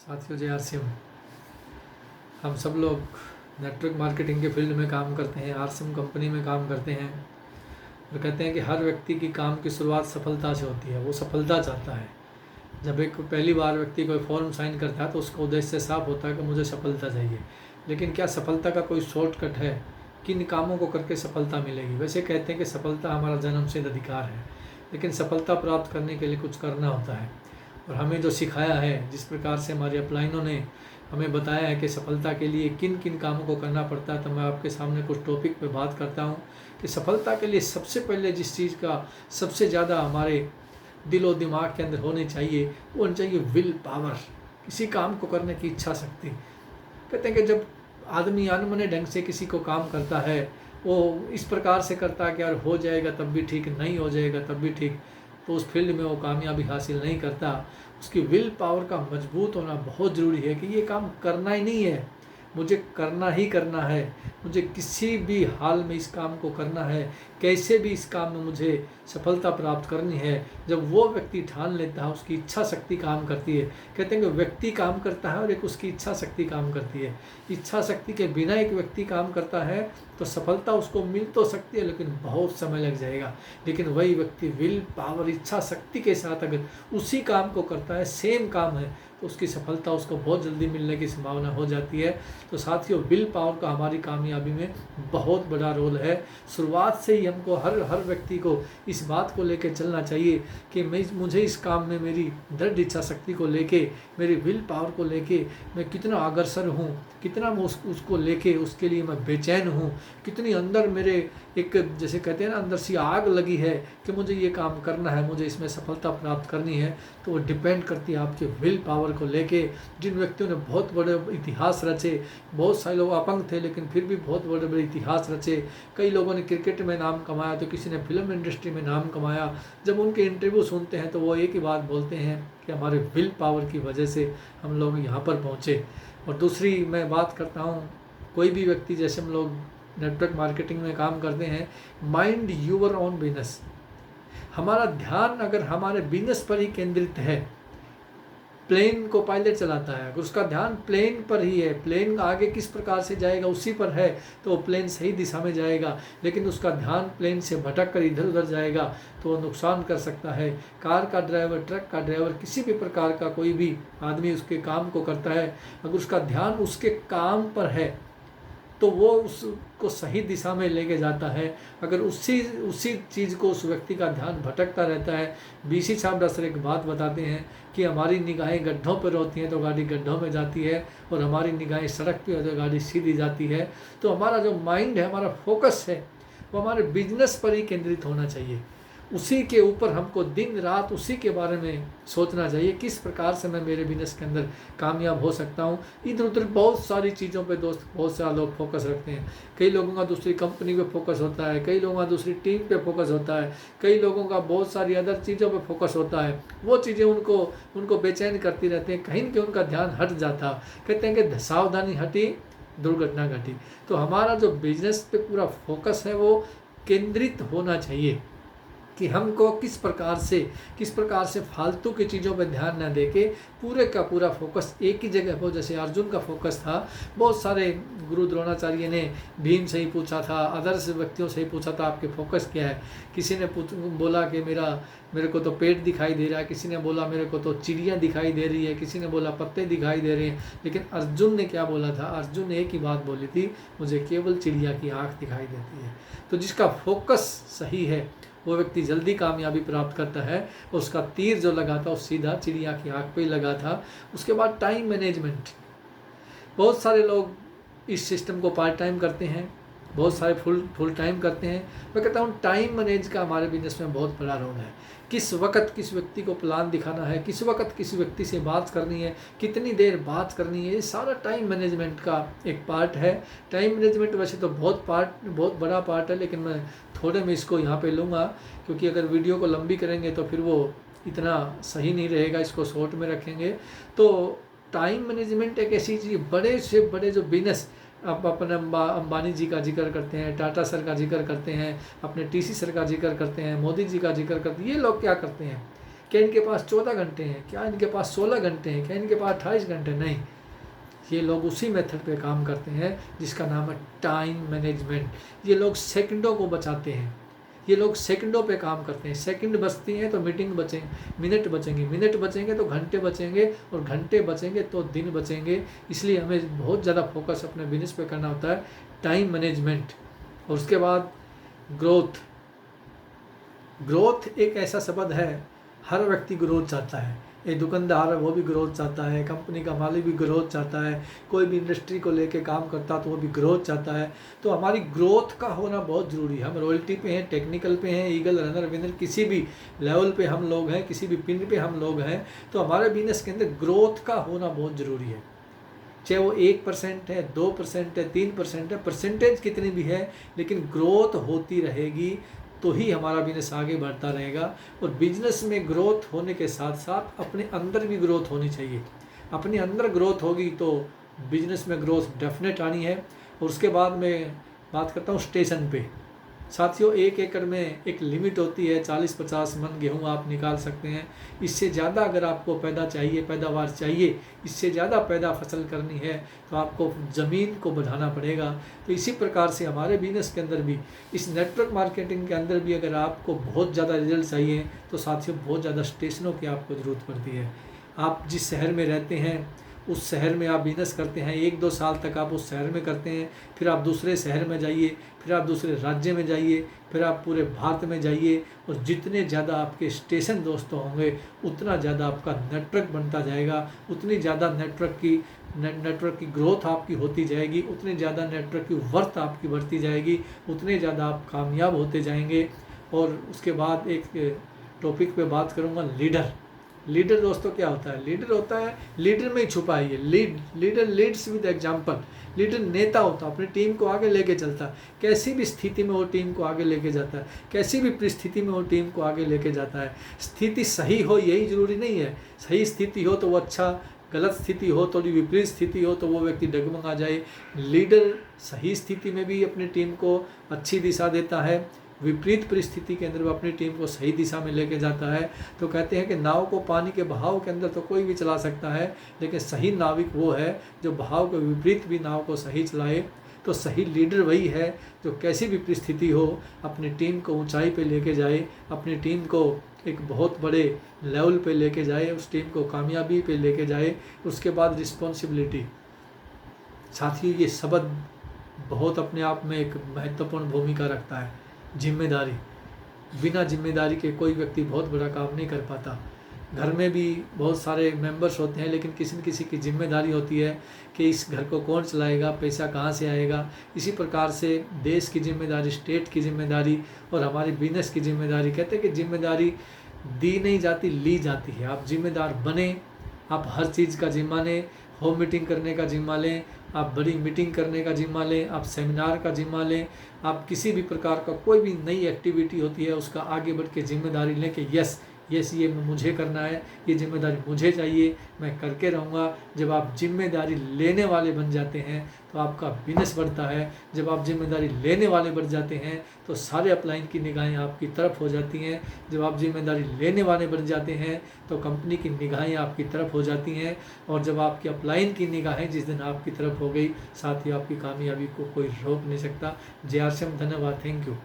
साथियों, जय आरसीएम। हम सब लोग नेटवर्क मार्केटिंग के फील्ड में काम करते हैं, आरसीएम कंपनी में काम करते हैं और कहते हैं कि हर व्यक्ति की काम की शुरुआत सफलता से होती है। वो सफलता चाहता है। जब एक पहली बार व्यक्ति कोई फॉर्म साइन करता है तो उसका उद्देश्य साफ होता है कि मुझे सफलता चाहिए। लेकिन क्या सफलता का कोई शॉर्टकट है? किन कामों को करके सफलता मिलेगी? वैसे कहते हैं कि सफलता हमारा जन्मसिद्ध अधिकार है, लेकिन सफलता प्राप्त करने के लिए कुछ करना होता है। और हमें जो सिखाया है, जिस प्रकार से हमारे अपलाइनों ने हमें बताया है कि सफलता के लिए किन किन कामों को करना पड़ता है, तो मैं आपके सामने कुछ टॉपिक पे बात करता हूँ कि सफलता के लिए सबसे पहले जिस चीज़ का सबसे ज़्यादा हमारे दिलो दिमाग के अंदर होनी चाहिए वो होनी चाहिए विल पावर, किसी काम को करने की इच्छा शक्ति। कहते हैं कि जब आदमी अनमने ढंग से किसी को काम करता है, वो इस प्रकार से करता है कि यार हो जाएगा तब भी ठीक, नहीं हो जाएगा तब भी ठीक, तो उस फील्ड में वो कामयाबी हासिल नहीं करता। उसकी विल पावर का मजबूत होना बहुत ज़रूरी है कि ये काम करना ही नहीं है, मुझे करना ही करना है, मुझे किसी भी हाल में इस काम को करना है, कैसे भी इस काम में मुझे सफलता प्राप्त करनी है। जब वो व्यक्ति ठान लेता है, उसकी इच्छा शक्ति काम करती है। कहते हैं कि व्यक्ति काम करता है और एक उसकी इच्छा शक्ति काम करती है। इच्छा शक्ति के बिना एक व्यक्ति काम करता है तो सफलता उसको मिल तो सकती है, लेकिन बहुत समय लग जाएगा। लेकिन वही व्यक्ति विल पावर, इच्छा शक्ति के साथ अगर उसी काम को करता है, सेम काम है, तो उसकी सफलता उसको बहुत जल्दी मिलने की संभावना हो जाती है। तो साथियों, विल पावर का हमारी कामयाबी में बहुत बड़ा रोल है। शुरुआत से ही हमको हर व्यक्ति को इस बात को लेकर चलना चाहिए कि मुझे इस काम में मेरी दृढ़ इच्छा शक्ति को लेके, मेरी विल पावर को लेके मैं कितना अग्रसर हूँ, कितना मैं उसको लेके उसके लिए मैं बेचैन हूँ, कितनी अंदर मेरे एक, जैसे कहते हैं ना, अंदर सी आग लगी है कि मुझे ये काम करना है, मुझे इसमें सफलता प्राप्त करनी है। तो वो डिपेंड करती है आपके विल पावर को लेके। जिन व्यक्तियों ने बहुत बड़े इतिहास रचे, बहुत सारे लोग अपंग थे लेकिन फिर भी बहुत बड़े बड़े इतिहास रचे। कई लोगों ने क्रिकेट में नाम कमाया, तो किसी ने फिल्म इंडस्ट्री में नाम कमाया। जब उनके इंटरव्यू सुनते हैं तो वो एक ही बात बोलते हैं कि हमारे विल पावर की वजह से हम लोग यहाँ पर पहुँचे। और दूसरी मैं बात करता हूँ, कोई भी व्यक्ति, जैसे हम लोग नेटवर्क मार्केटिंग में काम करते हैं, माइंड यूवर ओन बिजनेस। हमारा ध्यान अगर हमारे बिजनेस पर ही केंद्रित है, प्लेन को पायलट चलाता है, अगर उसका ध्यान प्लेन पर ही है, प्लेन आगे किस प्रकार से जाएगा उसी पर है, तो वो प्लेन सही दिशा में जाएगा। लेकिन उसका ध्यान प्लेन से भटक कर इधर उधर जाएगा तो वो नुकसान कर सकता है। कार का ड्राइवर, ट्रक का ड्राइवर, किसी भी प्रकार का कोई भी आदमी उसके काम को करता है, अगर उसका ध्यान उसके काम पर है तो वो उसको सही दिशा में लेके जाता है। अगर उसी चीज़ को उस व्यक्ति का ध्यान भटकता रहता है। बीसी साहब सर एक बात बताते हैं कि हमारी निगाहें गड्ढों पर होती हैं तो गाड़ी गड्ढों में जाती है, और हमारी निगाहें सड़क पे होती है तो गाड़ी सीधी जाती है। तो हमारा जो माइंड है, हमारा फोकस है, वो हमारे बिजनेस पर ही केंद्रित होना चाहिए। उसी के ऊपर हमको दिन रात उसी के बारे में सोचना चाहिए, किस प्रकार से मैं मेरे बिजनेस के अंदर कामयाब हो सकता हूँ। इधर उधर बहुत सारी चीज़ों पे दोस्त, बहुत सारे लोग फोकस रखते हैं। कई लोगों का दूसरी कंपनी पे फोकस होता है, कई लोगों का दूसरी टीम पे फोकस होता है, कई लोगों का बहुत सारी अदर चीज़ों पे फोकस होता है। वो चीज़ें उनको बेचैन करती रहती हैं, कहीं न कहीं उनका ध्यान हट जाता। कहते हैं कि सावधानी हटी दुर्घटना घटी। तो हमारा जो बिजनेस पे पूरा फोकस है वो केंद्रित होना चाहिए कि हमको किस प्रकार से फालतू की चीज़ों पर ध्यान न देके पूरे का पूरा फोकस एक ही जगह हो। जैसे अर्जुन का फोकस था, बहुत सारे गुरु द्रोणाचार्य ने भीम से ही पूछा था, अदर्स व्यक्तियों से ही पूछा था आपके फोकस क्या है। किसी ने बोला कि मेरे को तो पेट दिखाई दे रहा है, किसी ने बोला मेरे को तो चिड़ियाँ दिखाई दे रही है, किसी ने बोला पत्ते दिखाई दे रहे हैं। लेकिन अर्जुन ने क्या बोला था? अर्जुन ने एक ही बात बोली थी, मुझे केवल चिड़िया की आँख दिखाई देती है। तो जिसका फोकस सही है वो व्यक्ति जल्दी कामयाबी प्राप्त करता है। उसका तीर जो लगा था वो सीधा चिड़िया की आँख पे ही लगा था। उसके बाद टाइम मैनेजमेंट, बहुत सारे लोग इस सिस्टम को पार्ट टाइम करते हैं, बहुत सारे फुल टाइम करते हैं। मैं कहता हूँ टाइम मैनेज का हमारे बिजनेस में बहुत बड़ा रोल है। किस वक्त किस व्यक्ति को प्लान दिखाना है, किस वक्त किस व्यक्ति से बात करनी है, कितनी देर बात करनी है, ये सारा टाइम मैनेजमेंट का एक पार्ट है। टाइम मैनेजमेंट वैसे तो बहुत बड़ा पार्ट है, लेकिन मैं थोड़े में इसको यहाँ पे लूँगा, क्योंकि अगर वीडियो को लंबी करेंगे तो फिर वो इतना सही नहीं रहेगा। इसको शॉर्ट में रखेंगे। तो टाइम मैनेजमेंट एक ऐसी चीज़, बड़े से बड़े जो बिजनेस, आप अपने अंबानी जी का जिक्र करते हैं, टाटा सर का जिक्र करते हैं, अपने टीसी सर का जिक्र करते हैं, मोदी जी का जिक्र करते हैं। ये लोग क्या करते हैं क्या इनके पास 14 घंटे हैं, क्या इनके पास 16 घंटे हैं, क्या इनके पास 28 घंटे? नहीं, ये लोग उसी मेथड पे काम करते हैं जिसका नाम है टाइम मैनेजमेंट। ये लोग सेकंडों को बचाते हैं, ये लोग सेकंडों पे काम करते हैं। सेकंड बचती हैं तो मीटिंग बचेंगे, मिनट बचेंगे, मिनट बचेंगे तो घंटे बचेंगे, और घंटे बचेंगे तो दिन बचेंगे। इसलिए हमें बहुत ज़्यादा फोकस अपने बिजनेस पे करना होता है, टाइम मैनेजमेंट। और उसके बाद ग्रोथ। ग्रोथ एक ऐसा शब्द है, हर व्यक्ति ग्रोथ चाहता है। एक दुकानदार है वो भी ग्रोथ चाहता है, कंपनी का मालिक भी ग्रोथ चाहता है, कोई भी इंडस्ट्री को लेके काम करता तो वो भी ग्रोथ चाहता है। तो हमारी ग्रोथ का होना बहुत ज़रूरी है। हम रॉयल्टी पे हैं, टेक्निकल पे हैं, ईगल, रनर, विनर, किसी भी लेवल पे हम लोग हैं, किसी भी पिन पे हम लोग हैं, तो हमारे बिजनेस के अंदर ग्रोथ का होना बहुत ज़रूरी है। चाहे वो 1% है, 2% है, 3% है, परसेंटेज कितनी भी है, लेकिन ग्रोथ होती रहेगी तो ही हमारा बिजनेस आगे बढ़ता रहेगा। और बिजनेस में ग्रोथ होने के साथ साथ अपने अंदर भी ग्रोथ होनी चाहिए। अपने अंदर ग्रोथ होगी तो बिजनेस में ग्रोथ डेफिनेट आनी है। और उसके बाद मैं बात करता हूँ स्टेशन पे। साथियों, 1 एकड़ में एक लिमिट होती है, 40-50 मन गेहूँ आप निकाल सकते हैं। इससे ज़्यादा अगर आपको पैदावार चाहिए, इससे ज़्यादा फसल करनी है तो आपको ज़मीन को बढ़ाना पड़ेगा। तो इसी प्रकार से हमारे बिजनेस के अंदर भी, इस नेटवर्क मार्केटिंग के अंदर भी अगर आपको बहुत ज़्यादा रिजल्ट चाहिए तो साथियों बहुत ज़्यादा स्टेशनों की आपको ज़रूरत पड़ती है। आप जिस शहर में रहते हैं उस शहर में आप बिजनेस करते हैं, 1-2 साल तक आप उस शहर में करते हैं, फिर आप दूसरे शहर में जाइए, फिर आप दूसरे राज्य में जाइए, फिर आप पूरे भारत में जाइए। और जितने ज़्यादा आपके स्टेशन दोस्तों होंगे उतना ज़्यादा आपका नेटवर्क बनता जाएगा, उतनी ज़्यादा नेटवर्क की ग्रोथ आपकी होती जाएगी, उतनी ज़्यादा नेटवर्क की वर्थ आपकी बढ़ती जाएगी, उतने ज़्यादा आप कामयाब होते जाएंगे। और उसके बाद एक टॉपिक पे बात करूँगा, लीडर दोस्तों क्या होता है? लीडर होता है, लीडर में ही छुपा है ये leader leads with example. Leader नेता होता है, अपनी टीम को आगे लेके चलता है, कैसी भी स्थिति में वो टीम को आगे लेके जाता है, कैसी भी परिस्थिति में वो टीम को आगे लेके जाता है। स्थिति सही हो यही जरूरी नहीं है, सही स्थिति हो तो वो अच्छा, गलत स्थिति हो, थोड़ी विपरीत स्थिति हो तो वो व्यक्ति डगमगा जाए। लीडर सही स्थिति में भी अपनी टीम को अच्छी दिशा देता है, विपरीत परिस्थिति के अंदर वो अपनी टीम को सही दिशा में लेके जाता है। तो कहते हैं कि नाव को पानी के बहाव के अंदर तो कोई भी चला सकता है, लेकिन सही नाविक वो है जो बहाव के विपरीत भी नाव को सही चलाए। तो सही लीडर वही है जो कैसी भी परिस्थिति हो अपनी टीम को ऊंचाई पे लेके जाए, अपनी टीम को एक बहुत बड़े लेवल पे लेके जाए, उस टीम को कामयाबी पे लेके जाए। उसके बाद रिस्पॉन्सिबिलिटी। साथियों, ये शब्द बहुत अपने आप में एक महत्वपूर्ण भूमिका रखता है। जिम्मेदारी, बिना जिम्मेदारी के कोई व्यक्ति बहुत बड़ा काम नहीं कर पाता। घर में भी बहुत सारे मेंबर्स होते हैं, लेकिन किसी न किसी की जिम्मेदारी होती है कि इस घर को कौन चलाएगा, पैसा कहाँ से आएगा। इसी प्रकार से देश की जिम्मेदारी, स्टेट की जिम्मेदारी और हमारी बिजनेस की जिम्मेदारी। कहते हैं कि जिम्मेदारी दी नहीं जाती, ली जाती है। आप जिम्मेदार बने, आप हर चीज़ का जिम्मा लें, होम मीटिंग करने का जिम्मा लें, आप बड़ी मीटिंग करने का जिम्मा लें, आप सेमिनार का जिम्मा लें, आप किसी भी प्रकार का कोई भी नई एक्टिविटी होती है उसका आगे बढ़ के जिम्मेदारी लें कि यस ये मुझे करना है, ये जिम्मेदारी मुझे चाहिए, मैं करके रहूँगा। जब आप जिम्मेदारी लेने वाले बन जाते हैं तो आपका बिजनेस बढ़ता है। जब आप जिम्मेदारी लेने वाले बढ़ जाते हैं तो सारे अपलाइन की निगाहें आपकी तरफ हो जाती हैं। जब आप जिम्मेदारी लेने वाले बन जाते हैं तो कंपनी की निगाहें आपकी तरफ हो जाती हैं। और जब आपकी अपलाइन की निगाहें जिस दिन आपकी तरफ हो गई, साथ ही आपकी कामयाबी को कोई रोक नहीं सकता। जय आर सी एम, धन्यवाद, थैंक यू।